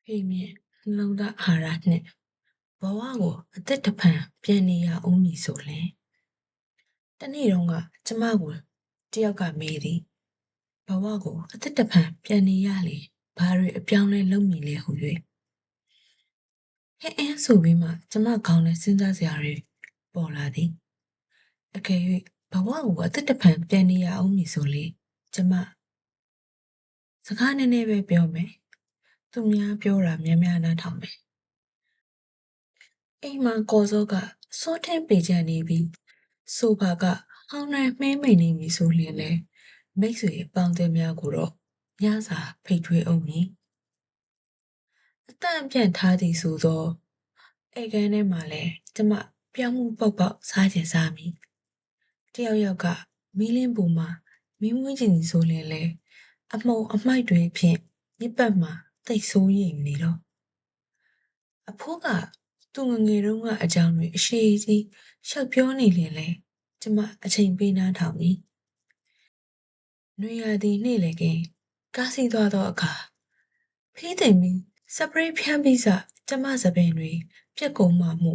ဖေမြင့်နှလုံးသားအာဟာရနှင့်ဘဝကိုအသက်တဖန်ပြန်နေရဦးမည်ဆိုလျှင်တနေ့တုန်းကကျမကိုတယောက်ကမေးသည်ဘဝကိုအသက်တဖန်ပြန်နေရလေဘာတွေအပြောင်းလဲလုပ်မည်လဲဟု၍ဟဲ့အင်းဆိုပြီးမှကျမခေါင်းထဲစဉ်းစားစရာတွေပေါ်လာသည်အကယ်၍ဘဝကိုအသက်တဖန်ပြန်နေရအောင်မည်ဆိုလေကျမစကားနည်းနည်းပဲပြောမယ်သူများပြောတာများများနားထောင်မယ်အိမ်မှာကော်စောကစောထင်းပေချန်နေပြီးဆိုဖာကဟောင်းနှံမှဲမိန်နေပြီဆိုလျင်လေမိတ်ဆွေအပေါင်းအသင်းများကိုတော့ညစာဖိတ်ထွေးအောင်မည်အတန့်အပြန့်ထားသည်ဆိုသောအိမ်ကန်းထဲမှာလဲကျမပြောင်းမှုပေါက်ပေါက်စားချင်စားမည်တယောက်ယောက်ကမီးလင်းပူမှာမီးမွေးချင်သည်ဆိုလျင်လေအမှုံအမိုက်တွေဖြင့်ညစ်ပတ်မှာတိတ်ဆိုးရိမ်နေတော့အဖိုးကသူငငယ်တုန်းကအကြောင်းတွေအရှိကြီးရှောက်ပြောနေလျင်လေကျမအချိန်ပေးနားထောင်မည်နွေရာသီနေ့လေကင်ကားစီးသွားသောအခါဖေးသိမ်ပြီးစပရေးဖြန်းပြီးစကျမစပင်တွေပြက်ကုန်မှမှု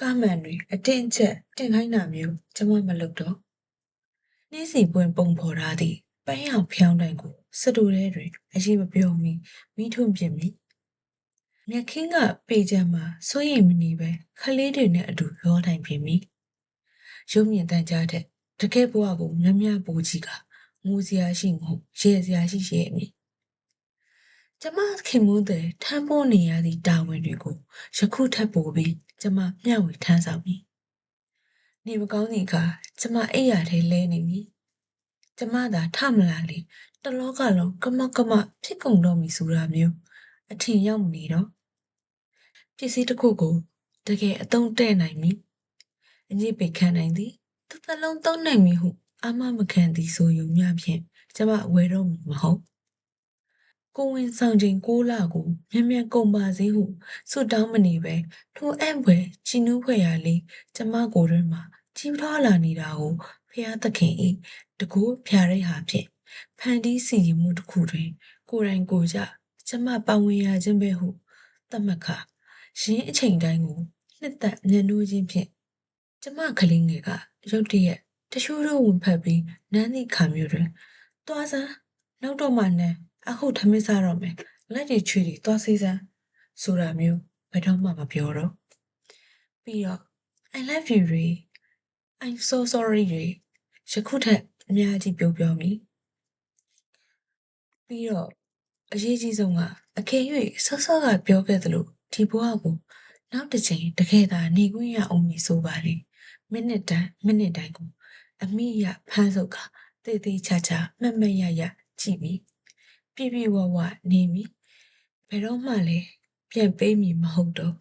ကားမှန်တွေအတင်းအကျပ်တင်ခိုင်းတာမျိုးကျမမလုပ်တော့နှင်းစီပွင့်ပုံဖော်ထားသည့်ပန်းရောင်ဖျောင်းတိုင်ကိုစတူထဲတွင်အရေးမပြောမီမိထွန်းပြစ်မိမြက်ခင်းကပေချမ်းမှာစိုးရိမ်မနေပဲခလေးတွေနဲ့အတူရောတိုင်ပြစ်မိရုပ်မြင်တန်းကြားတဲ့တကယ်ဘဝကိုမြမြပူကြီးကငိုစရာရှိမဟုတ်ရဲစရာရှိရဲ့မည်ကျမခင်မွန်းတဲ့ထမ်းပိုးနေရသည့်တာဝန်တွေကိုယခုထပ်ပို့ပြီးကျမမျှဝေထမ်းဆောင်မည်နေမကောင်းသည့်အခါကျမအိပ်ရာထဲလဲနေမည်ကျမသာထမလာလေတလောကလုံးကမောက်ကမဖြစ်ကုန်တော့မည်ဆိုတာမျိုးအထင်ရောက်မနေတော့ပစ္စည်းတစ်ခုကိုတကယ်အသုံးတဲ့နိုင်မည်အညစ်ပေခံနိုင်သည်တစ်သက်လုံးသုံးနိုင်မည်ဟုအာမမခံသည်ဆိုယူမျှဖြင့်ကျမဝယ်တော့မည်မဟုတ်ကိုဝင်ဆောင်ချိန်6လကိုမြန်မြန်ကုန်ပါစေဟုဆုတောင်းမနေပဲထိုအံ့ဖွယ်ချီနူးဖွယ်ရာလေးကျမကိုယ်တွင်မှကြီးထွားလာနေတာကိုဖျားသခင်၏တကူဖျားရိတ်ဟာဖြင့်ဖန်တီးစီရင်မှုတစ်ခုတွင်ကိုယ်တိုင်ကိုယ်ကြကျမပါဝင်ရခြင်းပဲဟုသတ်မှတ်ခါရင်းအချိန်တိုင်းကိုနှစ်သက်မျက်နှိုးခြင်းဖြင့်ကျမကလေးငယ်ကရုတ်တရက်တရှိုးတို့ဝင်ဖက်ပြီးနန်းသည့်ခါမျိုးတွင်သွားစမ်းနောက်တော့မှနန်းအခုထမင်းစားတော့မယ်လက်တွေချွေတွေသွားစေးစမ်းဆိုတာမျိုးဘယ်တော့မှမပြောတော့ပြီးတော့ I love you တွေ I'm so sorry တွေယခုထက်အများကြီးပြောမိပြီးတော့အရေးကြီးဆုံးကအကယ်၍ဆော့ဆော့ကပြောခဲ့သလိုဒီဘဝကိုနောက်တစ်ချိန်တကယ်သာနေခွင့်ရအောင်မည်ဆိုပါလေမိနစ်တိုင်းကိုအမိရဖမ်းဆုပ်ကတေးသေးချာချာမှတ်မှတ်ရကြည့်ပြီးပြည့်ပြည့်ဝဝနေမည်ဘယ်တော့မှလည်းပြန်ပေးမည်မဟုတ်တော့